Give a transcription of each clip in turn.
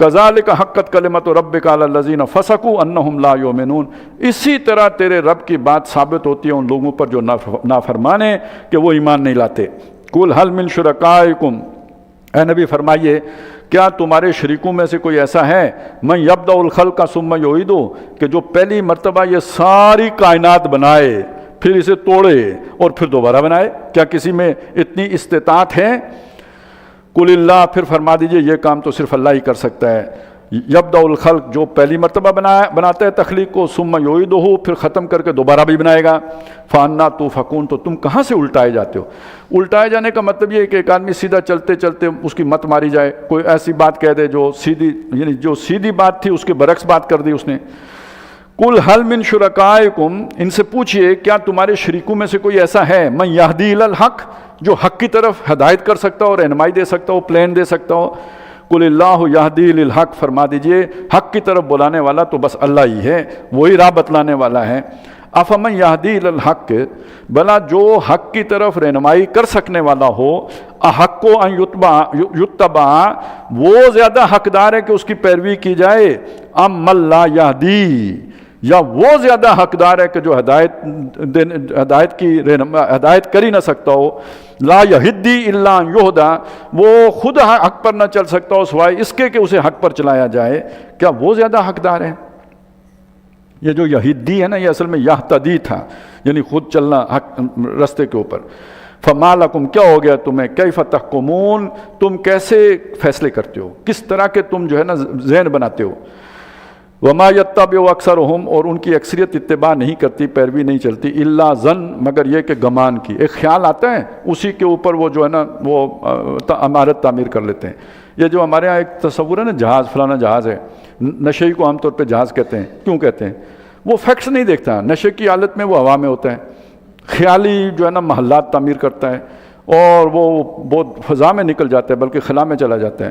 کذالک حقت کلمۃ ربک علی الذین فسقوا انہم لا یؤمنون، اسی طرح تیرے رب کی بات ثابت ہوتی ہے ان لوگوں پر جو نافرمان ہیں کہ وہ ایمان نہیں لاتے۔ قل هل من شرکائکم، اے نبی فرمائیے کیا تمہارے شریکوں میں سے کوئی ایسا ہے من یبدأ الخلق ثم یعیدہ، کہ جو پہلی مرتبہ یہ ساری کائنات بنائے پھر اسے توڑے اور پھر دوبارہ بنائے؟ کیا کسی میں اتنی استطاعت ہے؟ قل اللہ، پھر فرما دیجئے یہ کام تو صرف اللہ ہی کر سکتا ہے۔ یبدأ الخلق، جو پہلی مرتبہ بناتا ہے تخلیق کو، ثم یعیدہ، پھر ختم کر کے دوبارہ بھی بنائے گا۔ فانا توفکون، تو تم کہاں سے الٹائے جاتے ہو؟ الٹائے جانے کا مطلب یہ ہے کہ ایک آدمی سیدھا چلتے چلتے اس کی مت ماری جائے، کوئی ایسی بات کہہ دے جو سیدھی، یعنی جو سیدھی بات تھی اس کے برعکس بات کر دی اس نے۔ قل هل من شرکائکم، ان سے پوچھئے کیا تمہارے شریکوں میں سے کوئی ایسا ہے من یہدی الی الحق، جو حق کی طرف ہدایت کر سکتا ہو، رہنمائی دے سکتا ہو، پلان دے سکتا ہو؟ قل اللہ یہدی للحق، فرما دیجئے حق کی طرف بلانے والا تو بس اللہ ہی ہے، وہی راہ بتلانے والا ہے۔ افمن یہدی الی الحق، بلا جو حق کی طرف رہنمائی کر سکنے والا ہو، احق ان یتبع، وہ زیادہ حقدار ہے کہ اس کی پیروی کی جائے، ام من لا یہدی، یا وہ زیادہ حقدار ہے کہ جو ہدایت کر ہی نہ سکتا ہو، لا یہدی الا ان یہدی، وہ خود حق پر نہ چل سکتا ہو سوائے اس کے کہ اسے حق پر چلایا جائے، کیا وہ زیادہ حقدار ہے؟ یہ جو یہدی ہے نا، یہ اصل میں یہتدی تھا، یعنی خود چلنا حق رستے کے اوپر۔ فما لکم، کیا ہو گیا تمہیں، کیف تحکمون، تم کیسے فیصلے کرتے ہو، کس طرح کے تم جو ہے نا ذہن بناتے ہو۔ وما یتبع اکثرہم، اور ان کی اکثریت اتباع نہیں کرتی، پیروی نہیں چلتی، الا ظن، مگر یہ کہ گمان کی، ایک خیال آتا ہے اسی کے اوپر وہ جو ہے نا وہ عمارت تعمیر کر لیتے ہیں۔ یہ جو ہمارے ہاں ایک تصور ہے نا، جہاز فلانا جہاز ہے، نشئی کو عام طور پہ جہاز کہتے ہیں، کیوں کہتے ہیں؟ وہ فیکٹس نہیں دیکھتا، نشے کی حالت میں وہ ہوا میں ہوتا ہے، خیالی جو ہے نا محلات تعمیر کرتا ہے، اور وہ بہت فضا میں نکل جاتا ہے، بلکہ خلا میں چلا جاتا ہے،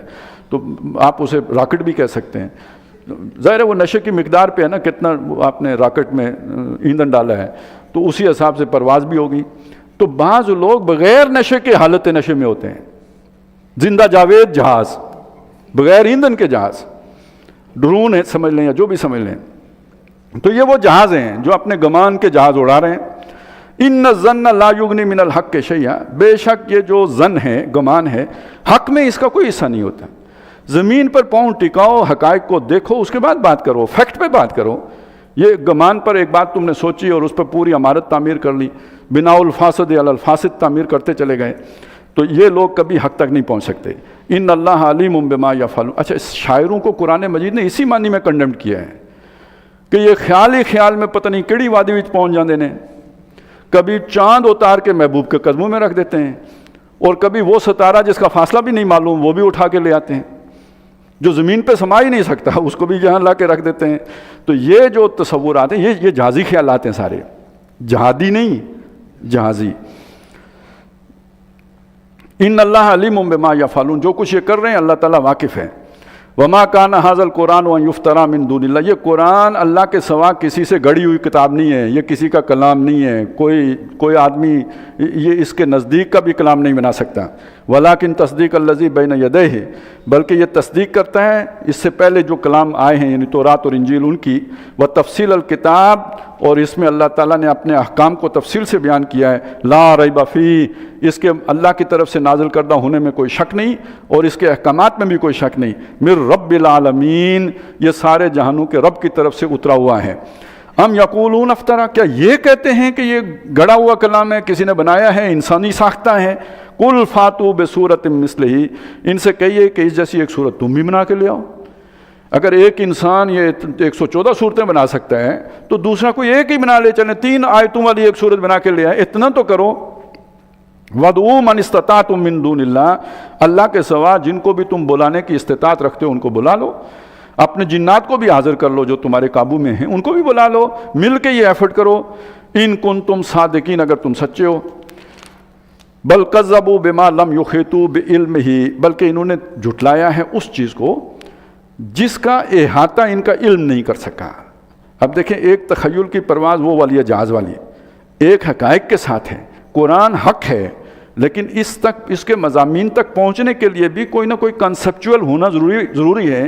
تو آپ اسے راکٹ بھی کہہ سکتے ہیں۔ ظاہر ہے وہ نشے کی مقدار پہ ہے نا، کتنا آپ نے راکٹ میں ایندھن ڈالا ہے تو اسی حساب سے پرواز بھی ہوگی۔ تو بعض لوگ بغیر نشے کے حالت نشے میں ہوتے ہیں، زندہ جاوید جہاز، بغیر ایندھن کے جہاز، ڈرون ہے سمجھ لیں یا جو بھی سمجھ لیں، تو یہ وہ جہاز ہیں جو اپنے گمان کے جہاز اڑا رہے ہیں۔ ان الظن لا یغنی من الحق شیئا، بے شک یہ جو ظن ہے، گمان ہے، حق میں اس کا کوئی حصہ نہیں ہوتا۔ زمین پر پاؤں ٹکاؤ، حقائق کو دیکھو، اس کے بعد بات کرو، فیکٹ پہ بات کرو۔ یہ گمان پر ایک بات تم نے سوچی اور اس پر پوری عمارت تعمیر کر لی، بناء الفاسد علی الفاسد تعمیر کرتے چلے گئے، تو یہ لوگ کبھی حق تک نہیں پہنچ سکتے۔ ان اللہ علیم بما یفعلون، اچھا اس شاعروں کو قرآن مجید نے اسی معنی میں کنڈم کیا ہے کہ یہ خیال ہی خیال میں پتہ نہیں کیڑی وادی وچ پہنچ جاندے نے، کبھی چاند اتار کے محبوب کے قدموں میں رکھ دیتے ہیں، اور کبھی وہ ستارہ جس کا فاصلہ بھی نہیں معلوم وہ بھی اٹھا کے لے آتے ہیں، جو زمین پہ سما ہی نہیں سکتا اس کو بھی یہاں لا کے رکھ دیتے ہیں۔ تو یہ جو تصورات ہیں یہ جہازی خیالات ہیں، سارے جہادی نہیں، جہازی۔ ان اللہ علیم بما یفعلون، جو کچھ یہ کر رہے ہیں اللہ تعالیٰ واقف ہے۔ وما کان ھذا القرآن ان یفترى من دون اللہ، یہ قرآن اللہ کے سوا کسی سے گڑھی ہوئی کتاب نہیں ہے، یہ کسی کا کلام نہیں ہے، کوئی آدمی یہ اس کے نزدیک کا بھی کلام نہیں بنا سکتا۔ ولیکن تصدیق الذی بین یدیہ، بلکہ یہ تصدیق کرتا ہے اس سے پہلے جو کلام آئے ہیں، یعنی تورات اور انجیل ان کی، وتفصیل الکتاب، اور اس میں اللہ تعالیٰ نے اپنے احکام کو تفصیل سے بیان کیا ہے، لا ریب فیہ، اس کے اللہ کی طرف سے نازل کردہ ہونے میں کوئی شک نہیں، اور اس کے احکامات میں بھی کوئی شک نہیں۔ من رب العالمین، یہ سارے جہانوں کے رب کی طرف سے اترا ہوا ہے۔ ہم یقولون افطرا، کیا یہ کہتے ہیں کہ یہ گڑا ہوا کلام ہے، کسی نے بنایا ہے، انسانی ساختہ ہے؟ قل فاتوا بصورۃ مثلہ، ان سے کہیے کہ اس جیسی ایک صورت تم بھی بنا کے لے آؤ۔ اگر ایک انسان یہ 114 صورتیں بنا سکتا ہے تو دوسرا کوئی ایک ہی بنا لے، چلیں 3 آیتوں والی ایک صورت بنا کے لے آئے، اتنا تو کرو۔ وَادْعُوا مَنِ اسْتَطَعْتُم مِّن دُونِ اللَّهِ، اللہ کے سوا جن کو بھی تم بلانے کی استطاعت رکھتے ہو ان کو بلا لو، اپنے جنات کو بھی حاضر کر لو جو تمہارے قابو میں ہیں، ان کو بھی بلا لو، مل کے یہ ایفرٹ کرو۔ ان کنتم صادقین، اگر تم سچے ہو۔ بل کذبوا بما لم یحیطوا بعلمہ، بلکہ انہوں نے جھٹلایا ہے اس چیز کو جس کا احاطہ ان کا علم نہیں کر سکا۔ اب دیکھیں، ایک تخیل کی پرواز وہ والی ہے، جہاز والی، ایک حقائق کے ساتھ ہے۔ قرآن حق ہے، لیکن اس کے مضامین تک پہنچنے کے لیے بھی کوئی نہ کوئی کنسپچول ہونا ضروری ہے۔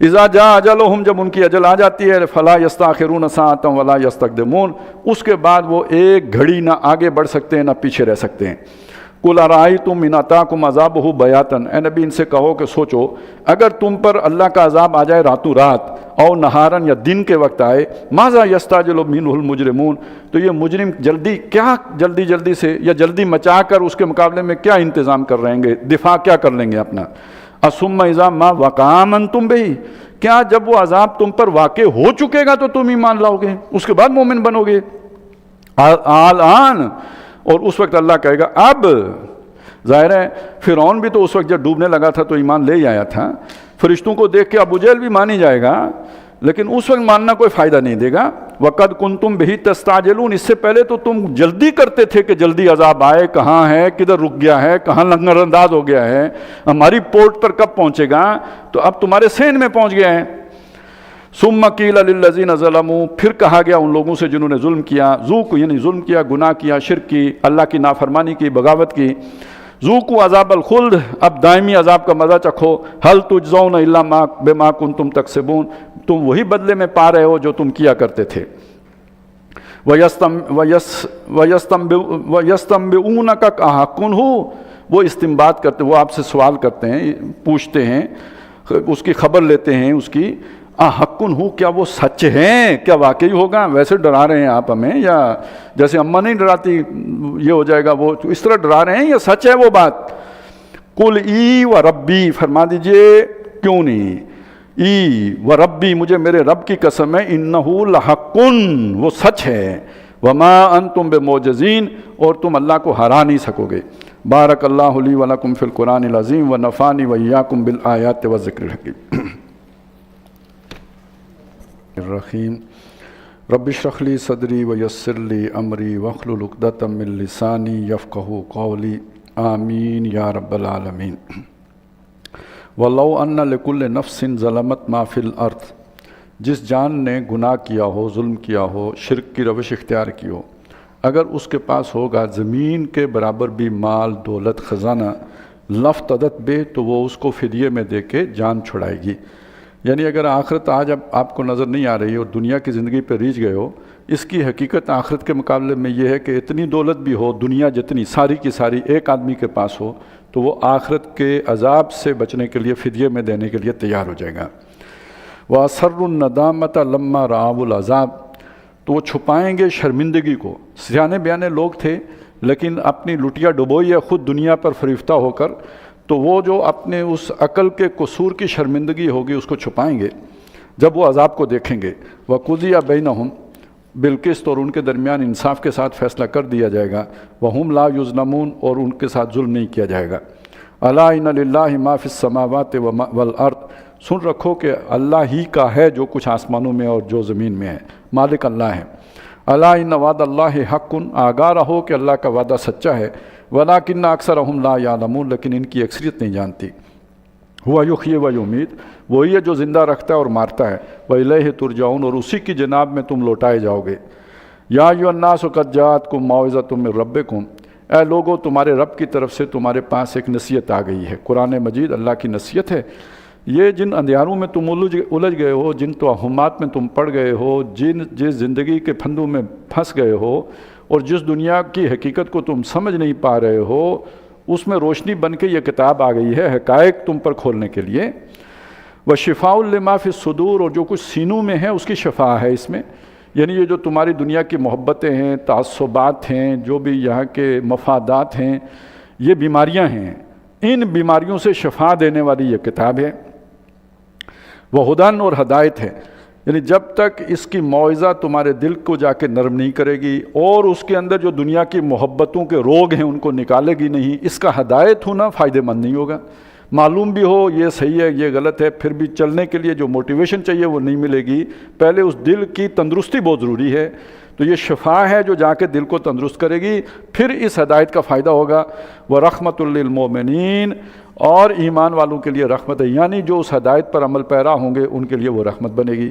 اذا جاء اجلہم، جب ان کی اجل آ جاتی ہے، فلا یستاخرون ساعۃ ولا یستقدمون، اس کے بعد وہ ایک گھڑی نہ آگے بڑھ سکتے ہیں نہ پیچھے رہ سکتے ہیں۔ قل ارأیتم ان اتاکم عذابہ بیاتن، اے نبی ان سے کہو کہ سوچو اگر تم پر اللہ کا عذاب آ جائے راتوں رات، او نہارن یا دن کے وقت آئے، ماذا یستعجل منہ المجرمون، تو یہ مجرم جلدی سے یا جلدی مچا کر اس کے مقابلے میں کیا انتظام کر رہیں گے، دفاع کیا کر لیں گے اپنا۔ ثم اذا ما وقع آمنتم بہ، کیا جب وہ عذاب تم پر واقع ہو چکے گا تو تم ایمان لاؤ گے، اس کے بعد مومن بنو گے۔ الآن، اور اس وقت اللہ کہے گا اب۔ ظاہر ہے فرعون بھی تو اس وقت جب ڈوبنے لگا تھا تو ایمان لے ہی آیا تھا، فرشتوں کو دیکھ کے ابو جہل بھی مان ہی جائے گا، لیکن اس وقت ماننا کوئی فائدہ نہیں دے گا۔ وَقَدْ كُنْتُمْ بِهِ تَسْتَعْجِلُونَ، اس سے پہلے تو تم جلدی کرتے تھے کہ جلدی عذاب آئے، کہاں ہے، کدھر رک گیا ہے، کہاں لنگر انداز ہو گیا ہے، ہماری پورٹ پر کب پہنچے گا، تو اب تمہارے سین میں پہنچ گیا ہے۔ ثم قیل للذین ظلموا، پھر کہا گیا ان لوگوں سے جنہوں نے ظلم کیا، ذوقوا یعنی ظلم کیا، گناہ کیا، شرک کی، اللہ کی نافرمانی کی، بغاوت کی، ذوقوا عذاب الخلد، اب دائمی عذاب کا مزہ چکھو، هل تجزون الا بما کنتم تکسبون، تم وہی بدلے میں پا رہے ہو جو تم کیا کرتے تھے۔ وَيَسْتَنبِئُونَكَ أَحَقٌّ هُوَ، وہ استنباط کرتے، وہ آپ سے سوال کرتے ہیں، پوچھتے ہیں، اس کی خبر لیتے ہیں اس کی، احق ہو، کیا وہ سچ ہیں، کیا واقعی ہوگا، ویسے ڈرا رہے ہیں آپ ہمیں، یا جیسے اماں نہیں ڈراتی یہ ہو جائے گا وہ، اس طرح ڈرا رہے ہیں یا سچ ہے وہ بات؟ قل ای و ربی، فرما دیجئے کیوں نہیں، ای و ربی، مجھے میرے رب کی قسم ہے، انہ لحق، وہ سچ ہے، وما انتم بمعجزین، اور تم اللہ کو ہرا نہیں سکو گے۔ بارک اللہ لی و لکم فی القرآن العظیم و نفعنی و ایاکم بالآیات والذکر الحکیم۔ الرحیم رب اشرح لی صدری ویسر لی امری واحلل عقدۃ من لسانی یفقہوا قولی، آمین یا رب العالمین۔ وَلَوْ أَنَّ لِكُلِّ نَفْسٍ ظَلَمَتْ مَا فِي الْأَرْضِ، جس جان نے گناہ کیا ہو، ظلم کیا ہو، شرک کی روش اختیار کی ہو، اگر اس کے پاس ہوگا زمین کے برابر بھی مال، دولت، خزانہ، لَافْتَدَتْ بِهِ، تو وہ اس کو فدیے میں دے کے جان چھڑائے گی۔ یعنی اگر آخرت آج اب آپ کو نظر نہیں آ رہی اور دنیا کی زندگی پہ ریچھ گئے ہو، اس کی حقیقت آخرت کے مقابلے میں یہ ہے کہ اتنی دولت بھی ہو، دنیا جتنی ساری کی ساری ایک آدمی کے پاس ہو، تو وہ آخرت کے عذاب سے بچنے کے لیے فدیے میں دینے کے لیے تیار ہو جائے گا۔ وَأَسَرُّ النَّدَامَةَ لَمَّا رَأَوُا الْعَذَابَ، تو وہ چھپائیں گے شرمندگی کو۔ سیانے بیانے لوگ تھے لیکن اپنی لٹیا ڈبوئی ہے خود دنیا پر فریفتہ ہو کر، تو وہ جو اپنے اس عقل کے قصور کی شرمندگی ہوگی اس کو چھپائیں گے جب وہ عذاب کو دیکھیں گے۔ وَقُضِيَ بَيْنَهُمْ بالقسط، اور ان کے درمیان انصاف کے ساتھ فیصلہ کر دیا جائے گا۔ وَهُمْ لَا يُظْلَمُونَ، اور ان کے ساتھ ظلم نہیں کیا جائے گا۔ أَلَا إِنَّ لِلَّهِ مَا فِي السَّمَاوَاتِ وَالْأَرْضِ، سن رکھو کہ اللہ ہی کا ہے جو کچھ آسمانوں میں اور جو زمین میں ہے، مالک اللہ ہے۔ أَلَا إِنَّ وعد اللہ حق، آگاہ رہو کہ اللہ کا وعدہ سچا ہے۔ وَلَٰكِنَّ أَكْثَرَهُمْ لَا يَعْلَمُونَ، لیکن ان کی اکثریت نہیں جانتی۔ ہوا یحیی و یمیت، وہی ہے جو زندہ رکھتا ہے اور مارتا ہے۔ وَإِلَيْهِ تُرْجَعُونَ، اور اسی کی جناب میں تم لوٹائے جاؤ گے۔ یا ایھا الناس قد جاءتکم موعظۃ من ربکم، اے لوگو تمہارے رب کی طرف سے تمہارے پاس ایک نصیحت آ گئی ہے۔ قرآن مجید اللہ کی نصیحت ہے۔ یہ جن اندھیاروں میں تم الجھ گئے ہو، جن توہمات میں تم پڑ گئے ہو، جس زندگی کے پھندوں میں پھنس گئے ہو، اور جس دنیا کی حقیقت کو تم سمجھ نہیں پا رہے ہو، اس میں روشنی بن کے یہ کتاب آ گئی ہے حقائق تم پر کھولنے کے لیے۔ وَشِفَاءٌ لِمَا فِي الصُّدُورِ، اور جو کچھ سینوں میں ہے اس کی شفا ہے اس میں، یعنی یہ جو تمہاری دنیا کی محبتیں ہیں، تعصبات ہیں، جو بھی یہاں کے مفادات ہیں، یہ بیماریاں ہیں، ان بیماریوں سے شفا دینے والی یہ کتاب ہے۔ وَہُدًى، اور ہدایت ہے، یعنی جب تک اس کی موعظہ تمہارے دل کو جا کے نرم نہیں کرے گی اور اس کے اندر جو دنیا کی محبتوں کے روگ ہیں ان کو نکالے گی نہیں، اس کا ہدایت ہونا فائدہ مند نہیں ہوگا۔ معلوم بھی ہو یہ صحیح ہے یہ غلط ہے، پھر بھی چلنے کے لیے جو موٹیویشن چاہیے وہ نہیں ملے گی۔ پہلے اس دل کی تندرستی بہت ضروری ہے، تو یہ شفا ہے جو جا کے دل کو تندرست کرے گی، پھر اس ہدایت کا فائدہ ہوگا۔ وَرَحْمَةٌ لِّلْمُؤْمِنِينَ، اور ایمان والوں کے لیے رحمت ہے، یعنی جو اس ہدایت پر عمل پیرا ہوں گے ان کے لیے وہ رحمت بنے گی۔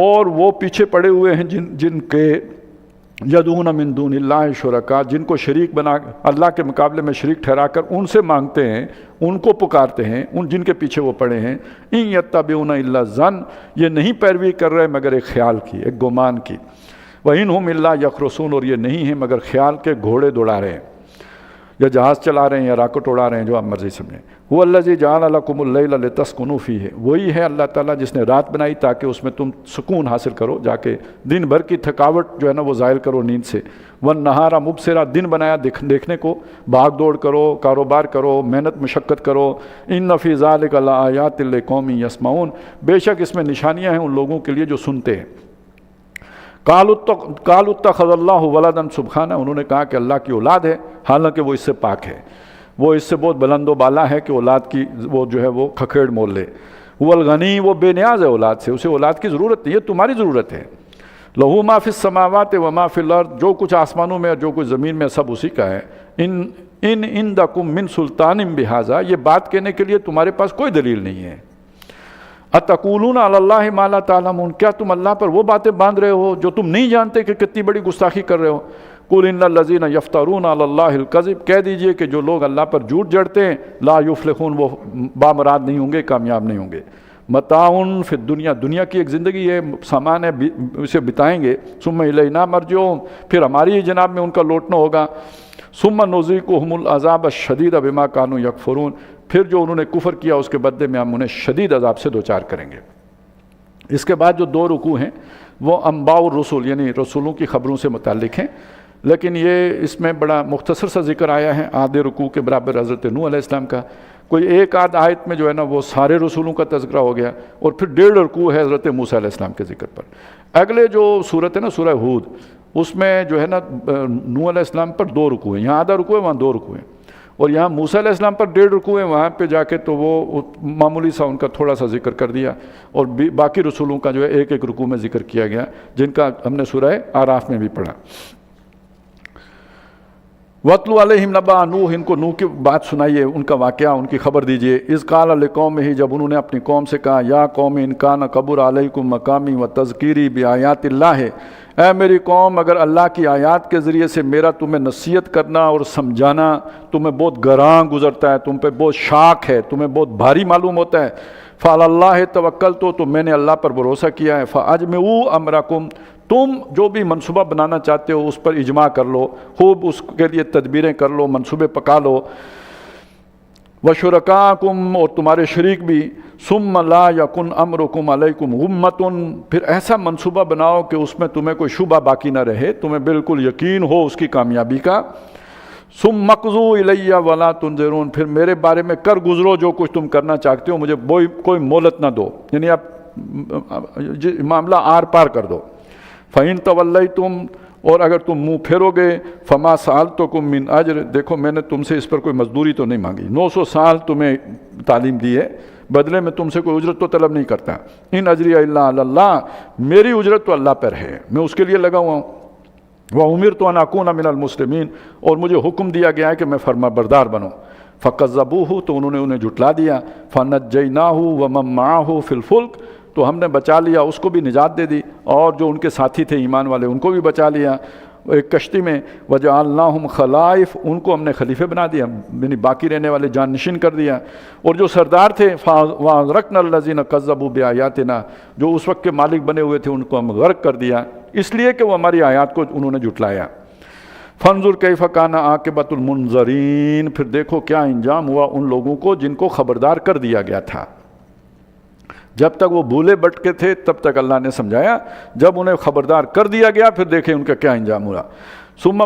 اور وہ پیچھے پڑے ہوئے ہیں جن کے یدعون من دون اللہ شرکا، جن کو شریک بنا اللہ کے مقابلے میں شریک ٹھہرا کر ان سے مانگتے ہیں، ان کو پکارتے ہیں، ان جن کے پیچھے وہ پڑے ہیں۔ ان یتبعون الا الظن، یہ نہیں پیروی کر رہے مگر ایک خیال کی، ایک گمان کی۔ وَإِنْ هُمْ إِلَّا يَخْرُصُونَ، اور یہ نہیں ہیں مگر خیال کے گھوڑے دوڑا رہے ہیں، یا جہاز چلا رہے ہیں یا راکٹ اڑا رہے ہیں، جو آپ مرضی سمجھیں۔ هُوَ الَّذِي جَعَلَ لَكُمُ اللَّيْلَ لِتَسْكُنُوا فِيهِ، وہی ہے اللہ تعالیٰ جس نے رات بنائی تاکہ اس میں تم سکون حاصل کرو، جا کے دن بھر کی تھکاوٹ جو ہے نا وہ زائل کرو نیند سے۔ وَالنَّهَارَ مُبْصِرًا، دن بنایا دیکھنے کو، بھاگ دوڑ کرو، کاروبار کرو، محنت مشقت کرو۔ إِنَّ فِي ذَلِكَ لَآيَاتٍ لِقَوْمٍ يَسْمَعُونَ، بے شک اس میں نشانیاں ہیں ان لوگوں کے لیے جو سنتے ہیں۔ قالوا اتخذ اللہ ولدا سبحانہ، انہوں نے کہا کہ اللہ کی اولاد ہے، حالانکہ وہ اس سے پاک ہے، وہ اس سے بہت بلند و بالا ہے کہ اولاد کی وہ جو ہے وہ کھکھیڑ مول لے۔ هو الغنی، وہ بے نیاز ہے اولاد سے، اسے اولاد کی ضرورت نہیں، یہ تمہاری ضرورت ہے۔ لہو ما فی السماوات و ما فی الارض، جو کچھ آسمانوں میں اور جو کچھ زمین میں سب اسی کا ہے۔ ان عندکم من سلطان بہذا، یہ بات کہنے کے لیے تمہارے پاس کوئی دلیل نہیں ہے۔ اتقولون علی اللہ ما لا تعلمون، کیا تم اللہ پر وہ باتیں باندھ رہے ہو جو تم نہیں جانتے کہ کتنی بڑی گستاخی کر رہے ہو۔ قل ان الذین یفترون علی اللہ الکذب، کہہ دیجئے کہ جو لوگ اللہ پر جھوٹ جڑتے ہیں، لا یفلحون، وہ بامراد نہیں ہوں گے، کامیاب نہیں ہوں گے۔ متاعن فی الدنیا، دنیا کی ایک زندگی ہے، سامان ہے، اسے بتائیں گے۔ ثم الینا مرجعہم، پھر ہماری ہی جناب میں ان کا لوٹنا ہوگا۔ ثم نذیقہم العذاب الشدید بما کانوا یکفرون، پھر جو انہوں نے کفر کیا اس کے بدلے میں ہم انہیں شدید عذاب سے دوچار کریں گے۔ اس کے بعد جو 2 رکوع ہیں وہ انباء الرسل، یعنی رسولوں کی خبروں سے متعلق ہیں، لیکن یہ اس میں بڑا مختصر سا ذکر آیا ہے، آدھے رکوع کے برابر حضرت نوح علیہ السلام کا، کوئی ایک آدھ آیت میں جو ہے نا وہ سارے رسولوں کا تذکرہ ہو گیا، اور پھر 1.5 رکوع ہے حضرت موسیٰ علیہ السلام کے ذکر پر۔ اگلے جو صورت ہے نا سورہ ہود، اس میں جو ہے نا نوح علیہ السلام پر 2 رکوع ہیں، یہاں آدھا رکوع ہے، وہاں 2 رکوع ہیں، اور یہاں موسیٰ علیہ السلام پر 1.5 رکوع ہیں، وہاں پہ جا کے تو وہ معمولی سا ان کا تھوڑا سا ذکر کر دیا، اور باقی رسولوں کا جو ہے ایک ایک رکوع میں ذکر کیا گیا، جن کا ہم نے سورہ اعراف میں بھی پڑھا۔ وَاتْلُ عَلَيْهِمْ نَبَأَ نُوحٍ، ان کو نوح کی بات سنائیے، ان کا واقعہ، ان کی خبر دیجئے۔ اِذْ قَالَ لِقَوْمِهِ، جب انہوں نے اپنی قوم سے کہا، یا قوم ان کان کبر علیکم مقامی و تذکیری بآیات اللہ، اے میری قوم، اگر اللہ کی آیات کے ذریعے سے میرا تمہیں نصیحت کرنا اور سمجھانا تمہیں بہت گراں گزرتا ہے، تم پہ بہت شاق ہے، تمہیں بہت بھاری معلوم ہوتا ہے، فعلی اللہ توکلت، تو میں نے اللہ پر بھروسہ کیا ہے، فاجمعوا امرکم، تم جو بھی منصوبہ بنانا چاہتے ہو اس پر اجماع کر لو، خوب اس کے لیے تدبیریں کر لو، منصوبے پکا لو، وشرکاکم، اور تمہارے شریک بھی، ثم لا یکن امرکم علیکم غمۃ، پھر ایسا منصوبہ بناؤ کہ اس میں تمہیں کوئی شبہ باقی نہ رہے، تمہیں بالکل یقین ہو اس کی کامیابی کا۔ ثم اقضوا الی ولا تنظرون، پھر میرے بارے میں کر گزرو جو کچھ تم کرنا چاہتے ہو، مجھے کوئی مہلت نہ دو، یعنی اب معاملہ آر پار کر دو۔ فَإِن تَوَلَّيْتُمْ، اور اگر تم منہ پھیرو گے، فَمَا سَأَلْتُكُم مِّنْ أَجْرٍ، دیکھو میں نے تم سے اس پر کوئی مزدوری تو نہیں مانگی، 900 سال تمہیں تعلیم دی ہے، بدلے میں تم سے کوئی اجرت تو طلب نہیں کرتا۔ ان اجری الا علی اللہ، میری اجرت تو اللہ پر ہے، میں اس کے لیے لگا ہوا ہوں۔ وَأُمِرْتُ أَنْ أَكُونَ مِنَ الْمُسْلِمِينَ، اور مجھے حکم دیا گیا ہے کہ میں فرما بردار بنوں۔ فَكَذَّبُوهُ، تو انہوں نے انہیں جھٹلا دیا، فَنَجَّيْنَاهُ وَمَن مَّعَهُ فِي الْفُلْكِ، تو ہم نے بچا لیا، اس کو بھی نجات دے دی، اور جو ان کے ساتھی تھے ایمان والے ان کو بھی بچا لیا ایک کشتی میں۔ وَجَعَلْنَاهُمْ خَلَائِفَ، ان کو ہم نے خلیفے بنا دیا، یعنی باقی رہنے والے جان نشین کر دیا، اور جو سردار تھے وَأَغْرَقْنَا الَّذِينَ كَذَّبُوا بِآيَاتِنَا، جو اس وقت کے مالک بنے ہوئے تھے ان کو ہم غرق کر دیا، اس لیے کہ وہ ہماری آیات کو انہوں نے جھٹلایا۔ فَانظُرْ كَيْفَ كَانَ عَاقِبَةُ الْمُنذَرِينَ، پھر دیکھو کیا انجام ہوا ان لوگوں کو جن کو خبردار کر دیا گیا تھا۔ جب تک وہ بھولے بٹکے تھے تب تک اللہ نے سمجھایا، جب انہیں خبردار کر دیا گیا پھر دیکھیں ان کا کیا انجام ہوا۔ ثم